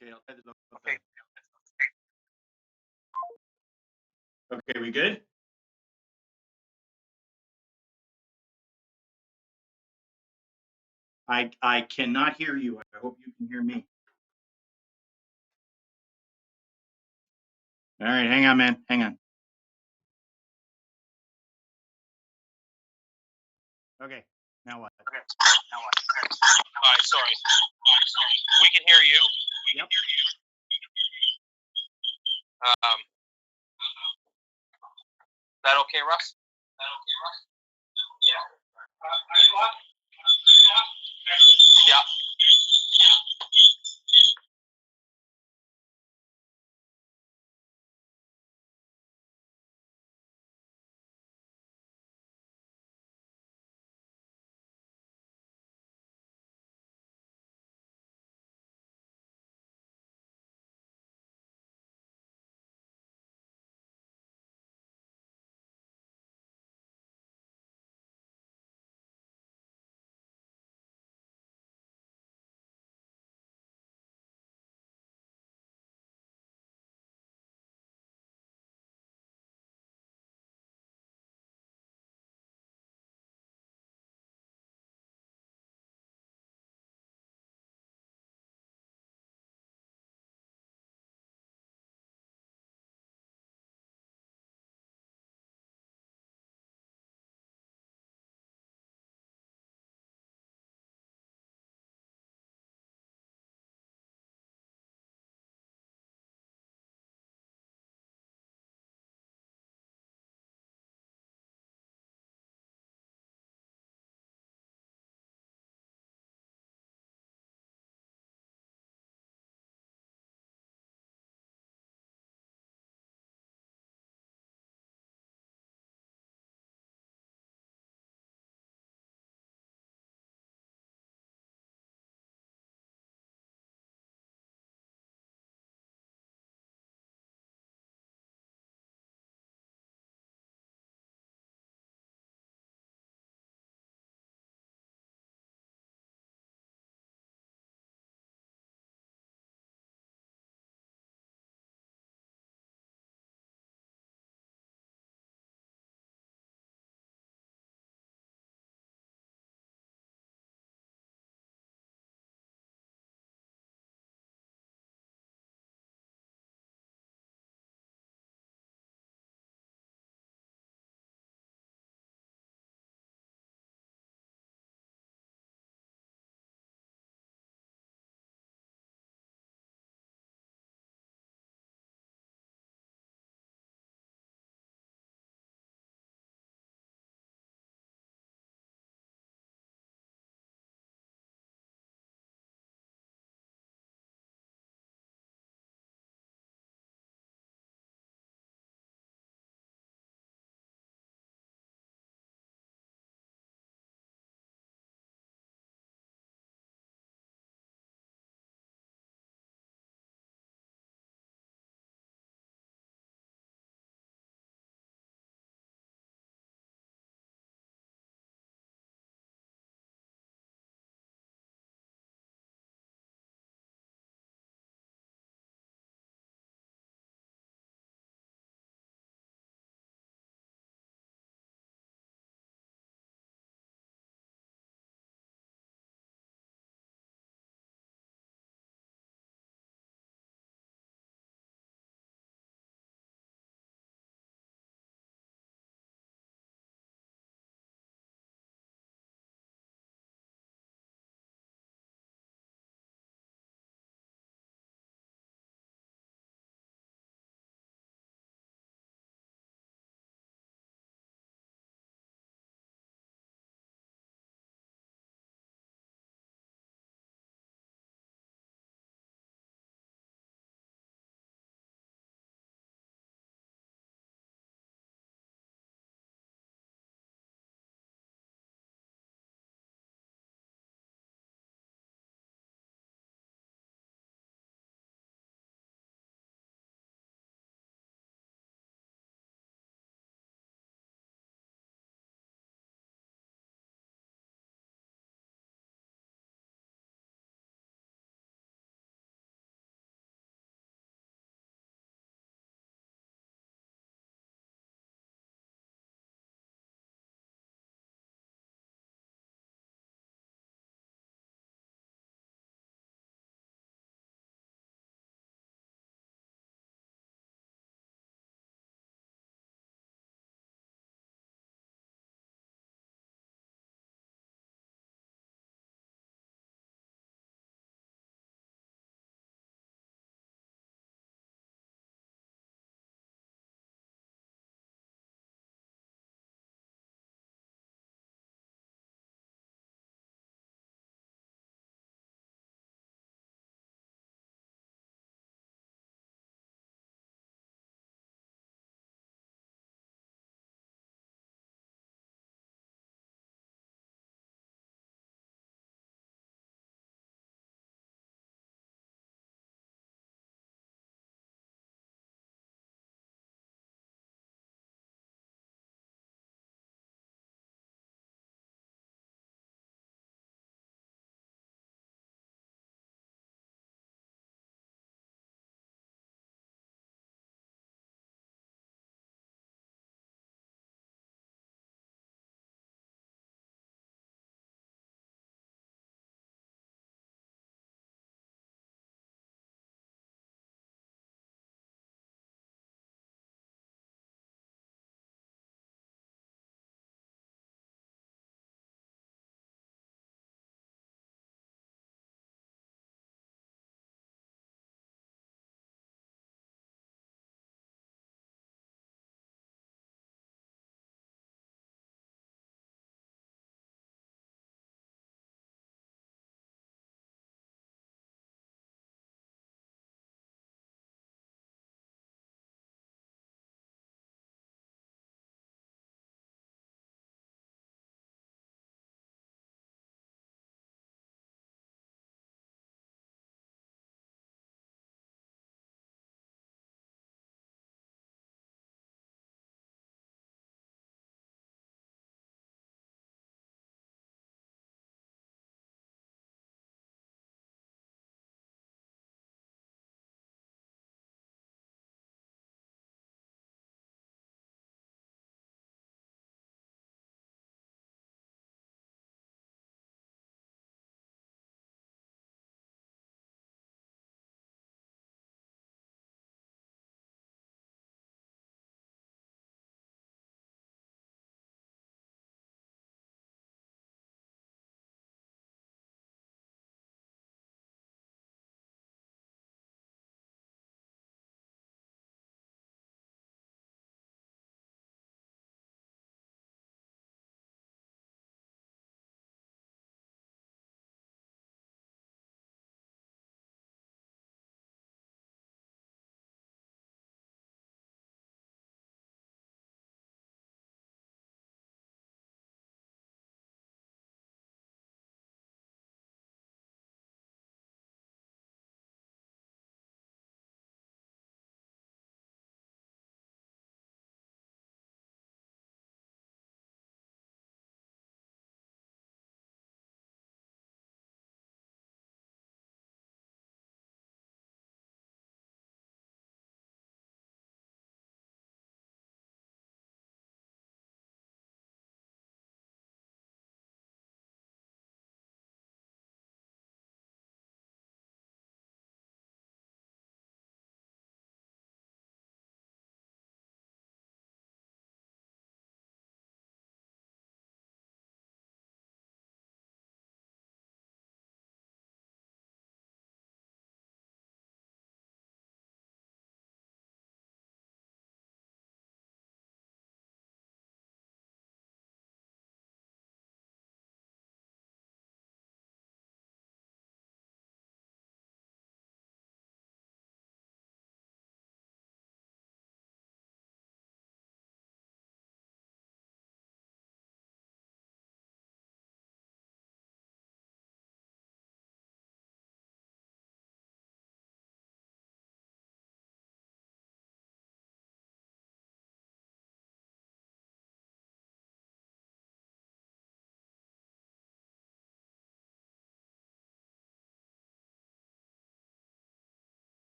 Okay, I'll try this. Okay. Okay, we good? I cannot hear you. I hope you can hear me. All right, hang on, man. Hang on. Okay, now what? Okay. Now what? Okay. All right, sorry. We can hear you. Yep. That okay, Russ? Yeah. Yeah.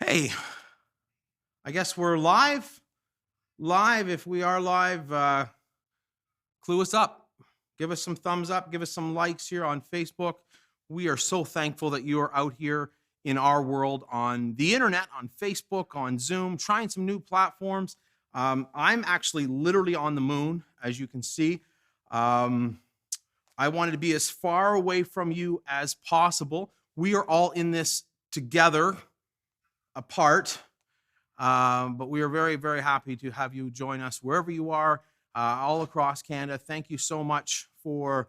Hey, I guess we're live. Live. If we are live, clue us up. Give us some thumbs up. Give us some likes here on Facebook. We are so thankful that you are out here in our world on the internet, on Facebook, on Zoom, trying some new platforms. I'm actually literally on the moon, as you can see. I wanted to be as far away from you as possible. We are all in this together, apart. But we are very, very happy to have you join us wherever you are, all across Canada. Thank you so much for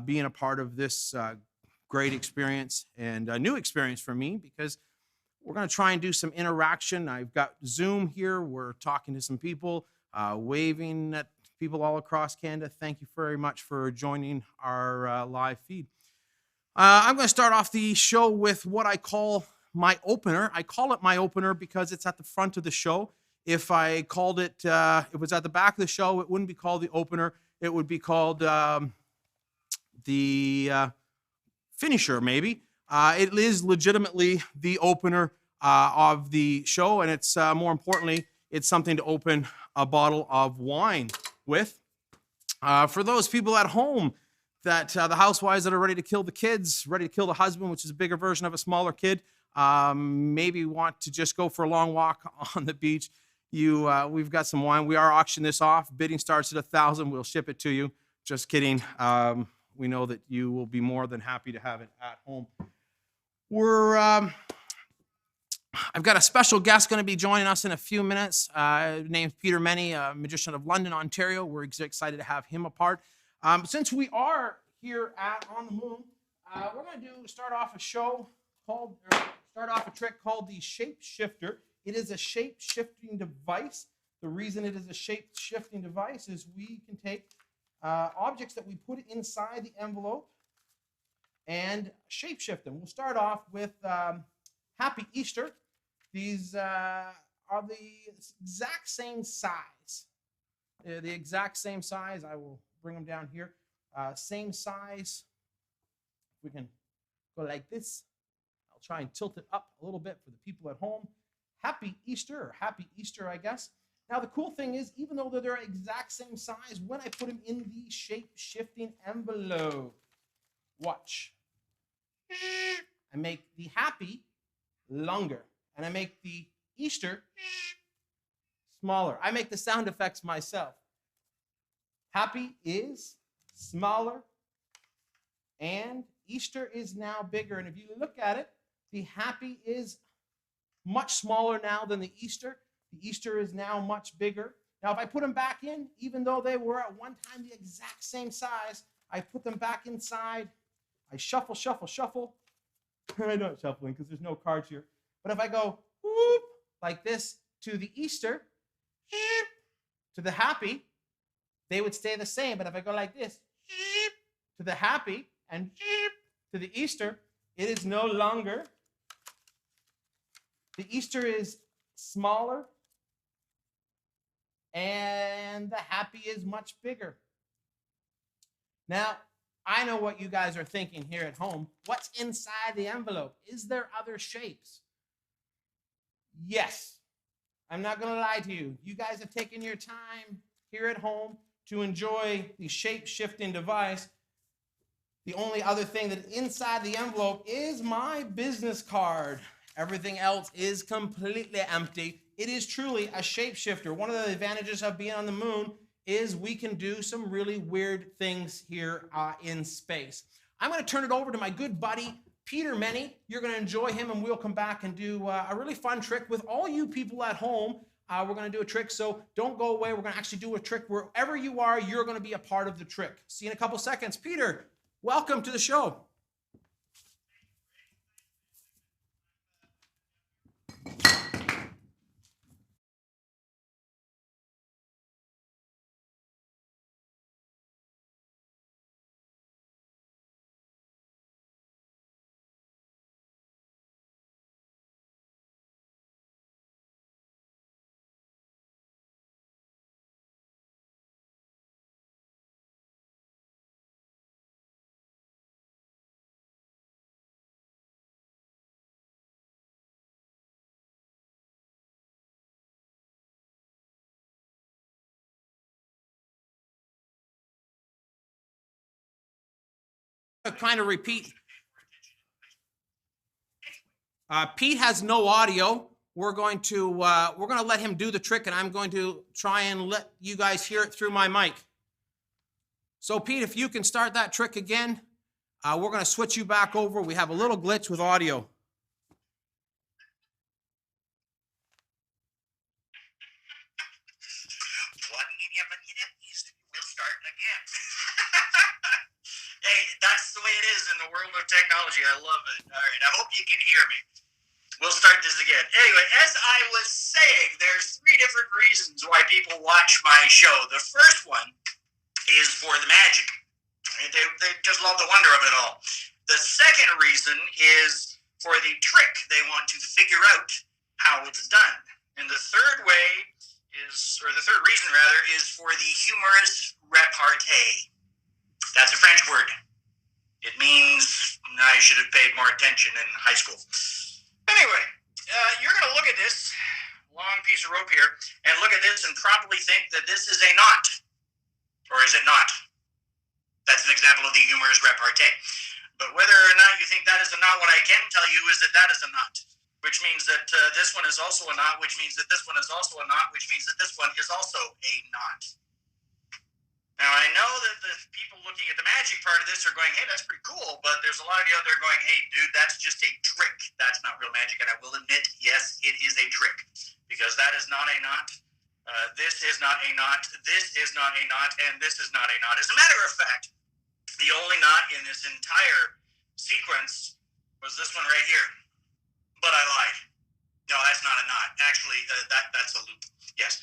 being a part of this great experience and a new experience for me, because we're going to try and do some interaction. I've got Zoom here. We're talking to some people, waving at people all across Canada. Thank you very much for joining our live feed. I'm going to start off the show with what I call my opener. I call it my opener because it's at the front of the show. If I called it, if it was at the back of the show, it wouldn't be called the opener. It would be called the finisher, maybe. It is legitimately the opener of the show, and it's more importantly, it's something to open a bottle of wine with. For those people at home, that the housewives that are ready to kill the kids, ready to kill the husband, which is a bigger version of a smaller kid, maybe want to just go for a long walk on the beach. We've got some wine. We are auctioning this off. Bidding starts at $1,000. We'll ship it to you. Just kidding. We know that you will be more than happy to have it at home. I've got a special guest going to be joining us in a few minutes. Name's Peter Meny, a magician of London, Ontario. We're excited to have him a part. Since we are here on the moon, we're going to start off a trick called the Shape Shifter. It is a shape-shifting device. The reason it is a shape-shifting device is we can take objects that we put inside the envelope and shape-shift them. We'll start off with Happy Easter. These are the exact same size. They're the exact same size. I will bring them down here. Same size. We can go like this. I'll try and tilt it up a little bit for the people at home. Happy Easter, or Happy Easter, I guess. Now, the cool thing is, even though they're exact same size, when I put them in the shape-shifting envelope, watch. I make the happy longer, and I make the Easter smaller. I make the sound effects myself. Happy is smaller, and Easter is now bigger. And if you look at it, the happy is much smaller now than the Easter. The Easter is now much bigger. Now, if I put them back in, even though they were at one time the exact same size, I put them back inside. I shuffle, shuffle, shuffle. I'm not shuffling because there's no cards here. But if I go whoop, like this to the Easter, to the happy, they would stay the same. But if I go like this to the happy and to the Easter, it is no longer. The Easter is smaller and the happy is much bigger. Now, I know what you guys are thinking here at home. What's inside the envelope? Is there other shapes? Yes. I'm not going to lie to you. You guys have taken your time here at home to enjoy the shape-shifting device. The only other thing that inside the envelope is my business card. Everything else is completely empty. It is truly a shapeshifter. One of the advantages of being on the moon is we can do some really weird things here in space. I'm going to turn it over to my good buddy, Peter Meny. You're going to enjoy him, and we'll come back and do a really fun trick with all you people at home. We're going to do a trick, so don't go away. We're going to actually do a trick wherever you are. You're going to be a part of the trick. See you in a couple seconds. Peter, welcome to the show. kind of repeat. Pete has no audio. We're going to let him do the trick, and I'm going to try and let you guys hear it through my mic. So Pete, if you can start that trick again, we're going to switch you back over. We have a little glitch with audio. We'll start again. Hey, that's the way it is in the world of technology. I love it. All right, I hope you can hear me. We'll start this again. Anyway, as I was saying, there's 3 different reasons why people watch my show. The first one is for the magic. They just love the wonder of it all. The second reason is for the trick. They want to figure out how it's done. And the third reason is for the humorous repartee. That's a French word. It means I should have paid more attention in high school. Anyway, you're going to look at this long piece of rope here and look at this and probably think that this is a knot. Or is it not? That's an example of the humorous repartee. But whether or not you think that is a knot, what I can tell you is that that is a knot, which means that this one is also a knot, which means that this one is also a knot, which means that this one is also a knot. Now, I know that the people looking at the magic part of this are going, hey, that's pretty cool, but there's a lot of you out there going, hey, dude, that's just a trick. That's not real magic, and I will admit, yes, it is a trick, because that is not a knot. This is not a knot. This is not a knot, and this is not a knot. As a matter of fact, the only knot in this entire sequence was this one right here. But I lied. No, that's not a knot. Actually, that's a loop. Yes,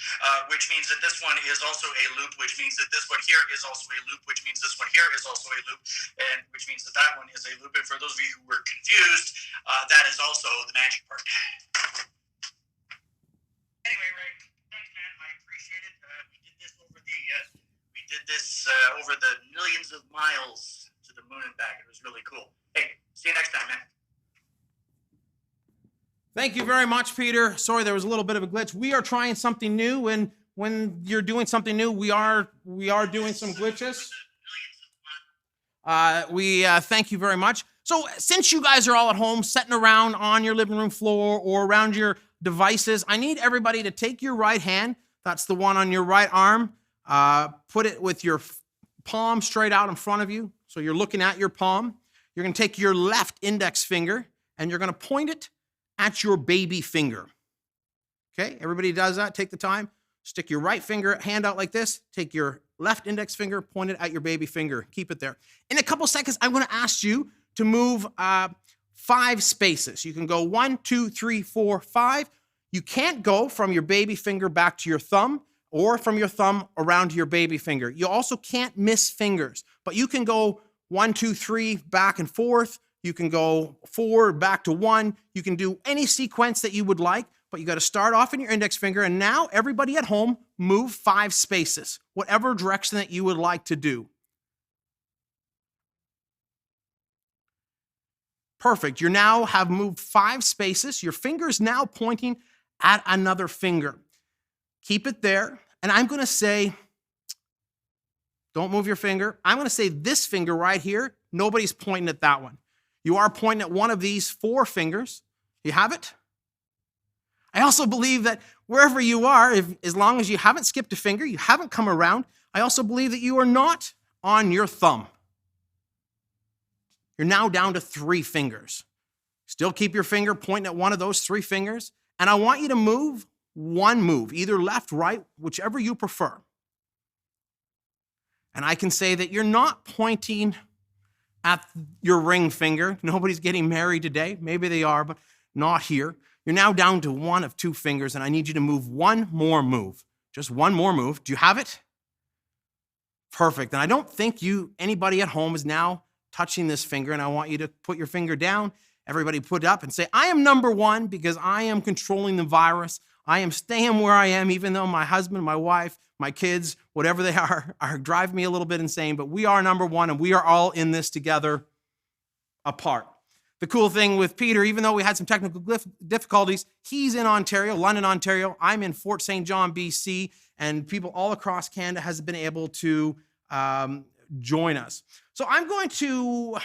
which means that this one is also a loop, which means that this one here is also a loop, which means this one here is also a loop, and which means that that one is a loop. And for those of you who were confused, that is also the magic part. Anyway, Ray, thanks, man. I appreciate it. We did this over the millions of miles to the moon and back. It was really cool. Hey, see you next time, man. Thank you very much, Peter. Sorry, there was a little bit of a glitch. We are trying something new, and when you're doing something new, we are doing some glitches. We thank you very much. So since you guys are all at home, sitting around on your living room floor or around your devices, I need everybody to take your right hand. That's the one on your right arm. Put it with your palm straight out in front of you. So you're looking at your palm. You're going to take your left index finger, and you're going to point it at your baby finger. Okay, everybody does that. Take the time. Stick your right hand out like this. Take your left index finger, point it at your baby finger. Keep it there. In a couple seconds, I'm going to ask you to move 5 spaces. You can go 1, 2, 3, 4, 5. You can't go from your baby finger back to your thumb or from your thumb around to your baby finger. You also can't miss fingers, but you can go 1, 2, 3 back and forth. You can go 4 back to 1. You can do any sequence that you would like, but you got to start off in your index finger. And now everybody at home, move 5 spaces, whatever direction that you would like to do. Perfect. You now have moved 5 spaces. Your finger is now pointing at another finger. Keep it there. And I'm going to say, don't move your finger. I'm going to say this finger right here, nobody's pointing at that one. You are pointing at one of these 4 fingers. You have it? I also believe that wherever you are, as long as you haven't skipped a finger, you haven't come around, I also believe that you are not on your thumb. You're now down to 3 fingers. Still keep your finger pointing at one of those 3 fingers, and I want you to move one move, either left, right, whichever you prefer. And I can say that you're not pointing at your ring finger. Nobody's getting married today. Maybe they are, but not here. You're now down to 1 of 2 fingers, and I need you to move one more move. Just one more move. Do you have it? Perfect. And I don't think anybody at home is now touching this finger, and I want you to put your finger down. Everybody put it up and say, I am number 1 because I am controlling the virus. I am staying where I am, even though my husband, my wife, my kids, whatever they are driving me a little bit insane, but we are number 1, and we are all in this together apart. The cool thing with Peter, even though we had some technical difficulties, he's in Ontario, London, Ontario. I'm in Fort St. John, BC, and people all across Canada has been able to join us. So I'm going to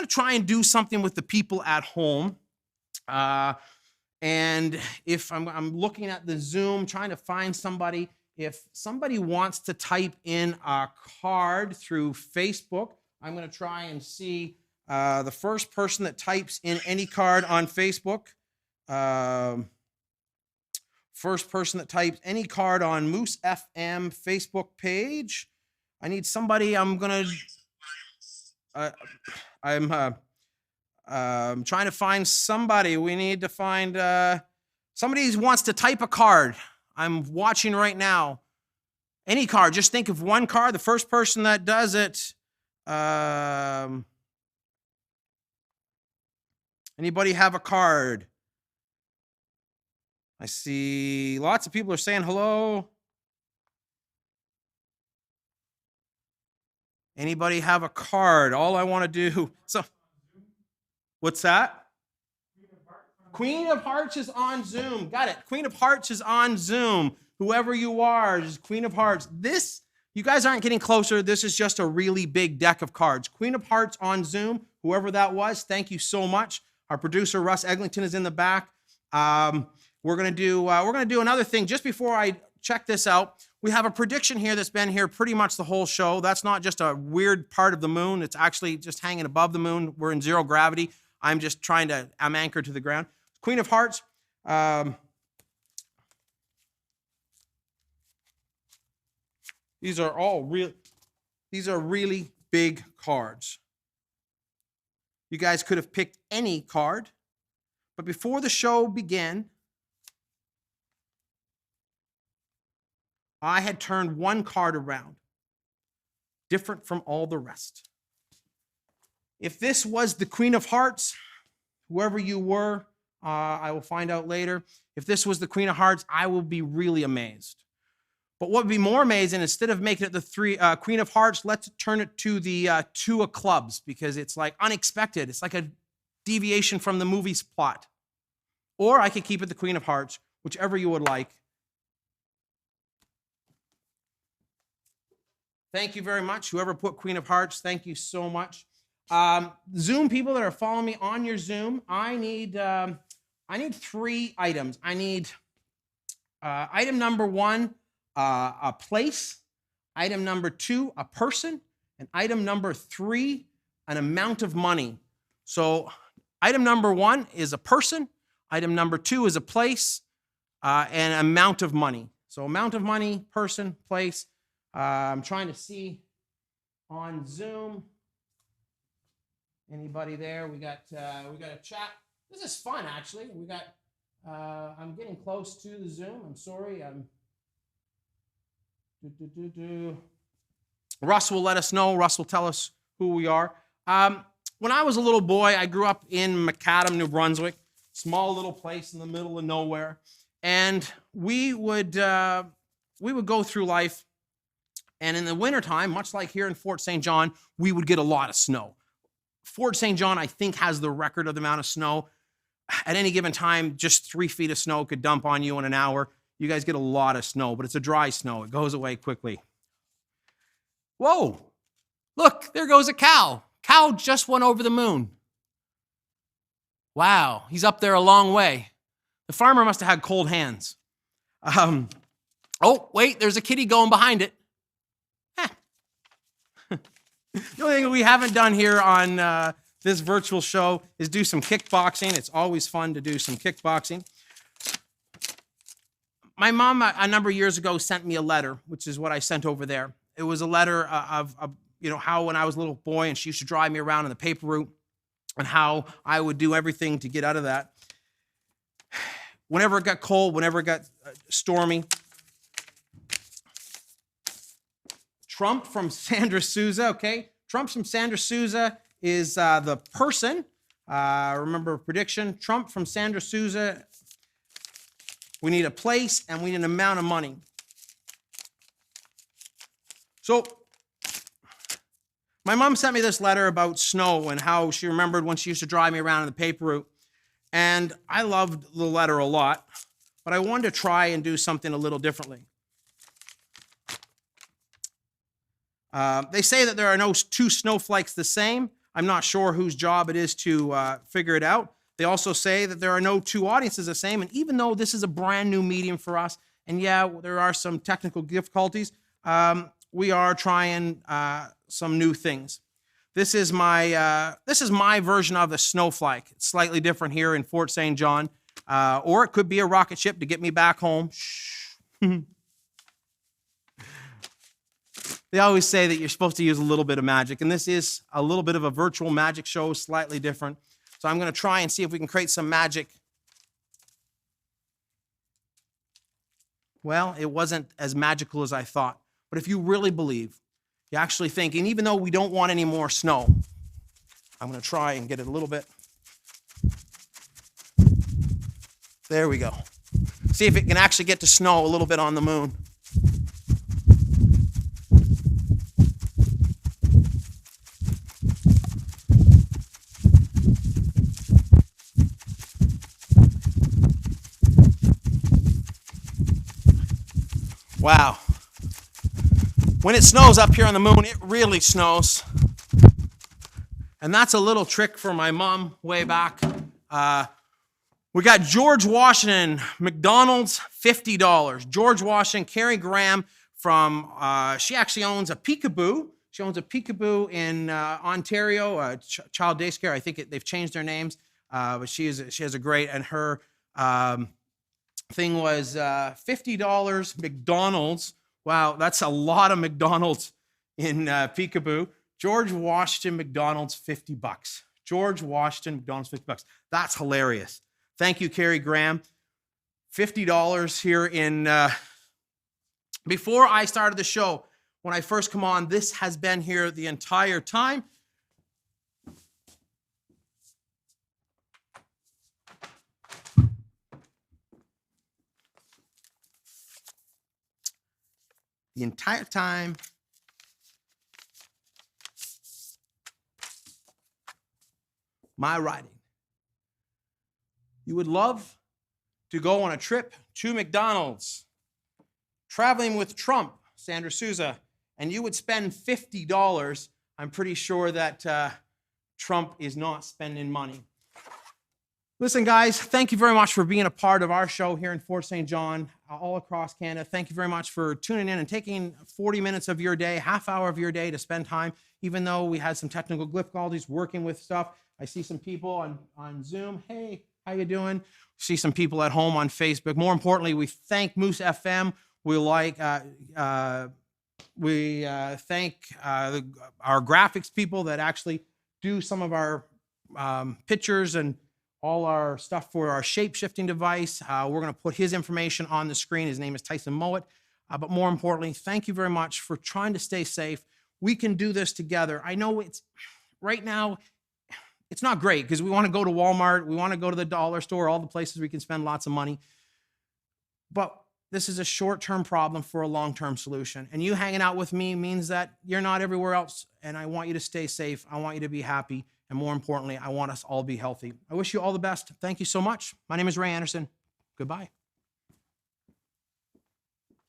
try and do something with the people at home. And if I'm looking at the Zoom, trying to find somebody, if somebody wants to type in a card through Facebook, I'm going to try and see the first person that types in any card on Facebook. First person that types any card on Moose FM Facebook page. I need somebody. I'm trying to find somebody. We need to find somebody who wants to type a card. I'm watching right now. Any card. Just think of one card. The first person that does it. Anybody have a card? I see lots of people are saying hello. Anybody have a card? All I want to do. So, what's that? Queen of Hearts is on Zoom. Got it. Queen of Hearts is on Zoom. Whoever you are, is Queen of Hearts. This, you guys aren't getting closer. This is just a really big deck of cards. Queen of Hearts on Zoom. Whoever that was, thank you so much. Our producer Russ Eglinton is in the back. We're gonna do another thing just before I check this out. We have a prediction here that's been here pretty much the whole show. That's not just a weird part of the moon. It's actually just hanging above the moon. We're in zero gravity. I'm anchored to the ground. Queen of Hearts. These are really big cards. You guys could have picked any card, but before the show began, I had turned one card around, different from all the rest. If this was the Queen of Hearts, whoever you were, I will find out later. If this was the Queen of Hearts, I will be really amazed. But what would be more amazing, instead of making it the Queen of Hearts, let's turn it to the Two of Clubs, because it's like unexpected. It's like a deviation from the movie's plot. Or I could keep it the Queen of Hearts, whichever you would like. Thank you very much. Whoever put Queen of Hearts, thank you so much. Zoom people that are following me on your Zoom, I need 3 items. I need item number 1, a place. Item number 2, a person. And item number 3, an amount of money. So item number 1 is a person. Item number 2 is a place and amount of money. So amount of money, person, place. I'm trying to see on Zoom. Anybody there? We got a chat. This is fun, actually. We got. I'm getting close to the Zoom. I'm sorry. Russ will let us know. Russ will tell us who we are. When I was a little boy, I grew up in Macadam, New Brunswick, small little place in the middle of nowhere, and we would go through life. And in the wintertime, much like here in Fort St. John, we would get a lot of snow. Fort St. John, I think, has the record of the amount of snow. At any given time, just 3 feet of snow could dump on you in an hour. You guys get a lot of snow, but it's a dry snow. It goes away quickly. Whoa, look, there goes a cow. Cow just went over the moon. Wow, he's up there a long way. The farmer must have had cold hands. Oh, wait, there's a kitty going behind it. The only thing we haven't done here on this virtual show is do some kickboxing. It's always fun to do some kickboxing. My mom, a number of years ago, sent me a letter, which is what I sent over there. It was a letter of how when I was a little boy and she used to drive me around in the paper route and how I would do everything to get out of that. Whenever it got cold, whenever it got stormy, Trump from Sandra Souza, okay? Trump from Sandra Souza is the person. Remember prediction, Trump from Sandra Souza. We need a place and we need an amount of money. So my mom sent me this letter about snow and how she remembered when she used to drive me around in the paper route. And I loved the letter a lot, but I wanted to try and do something a little differently. They say that there are no two snowflakes the same. I'm not sure whose job it is to figure it out. They also say that there are no two audiences the same. And even though this is a brand new medium for us, and yeah, there are some technical difficulties, we are trying some new things. This is my version of a snowflake. It's slightly different here in Fort St. John, or it could be a rocket ship to get me back home. They always say that you're supposed to use a little bit of magic, and this is a little bit of a virtual magic show, slightly different. So I'm going to try and see if we can create some magic. Well, it wasn't as magical as I thought. But if you really believe, you actually think, and even though we don't want any more snow, I'm going to try and get it a little bit. There we go. See if it can actually get to snow a little bit on the moon. Wow. When it snows up here on the moon, it really snows. And that's a little trick for my mom way back. We got George Washington, McDonald's, $50. George Washington, Carrie Graham from, she actually owns a Peekaboo. She owns a Peekaboo in Ontario, Child Day Care. I think they've changed their names, but she has a great, and her thing was $50 McDonald's. Wow, that's a lot of McDonald's in Peekaboo. George Washington McDonald's, $50. George Washington McDonald's, $50. That's hilarious. Thank you, Carrie Graham. $50 here in... Before I started the show, when I first come on, this has been here the entire time. The entire time. My writing. You would love to go on a trip to McDonald's, traveling with Trump, Sandra Souza, and you would spend $50. I'm pretty sure that Trump is not spending money. Listen, guys, thank you very much for being a part of our show here in Fort St. John, all across Canada. Thank you very much for tuning in and taking 40 minutes of your day, half hour of your day to spend time, even though we had some technical difficulties working with stuff. I see some people on Zoom. Hey, how you doing? See some people at home on Facebook. More importantly, we thank Moose FM. We thank our graphics people that actually do some of our pictures and all our stuff for our shape-shifting device. We're going to put his information on the screen. His name is Tyson Mowat. But more importantly, thank you very much for trying to stay safe. We can do this together. I know it's right now, it's not great because we want to go to Walmart. We want to go to the dollar store, all the places we can spend lots of money. But this is a short-term problem for a long-term solution. And you hanging out with me means that you're not everywhere else. And I want you to stay safe. I want you to be happy. And more importantly, I want us all to be healthy. I wish you all the best. Thank you so much. My name is Ray Anderson. Goodbye.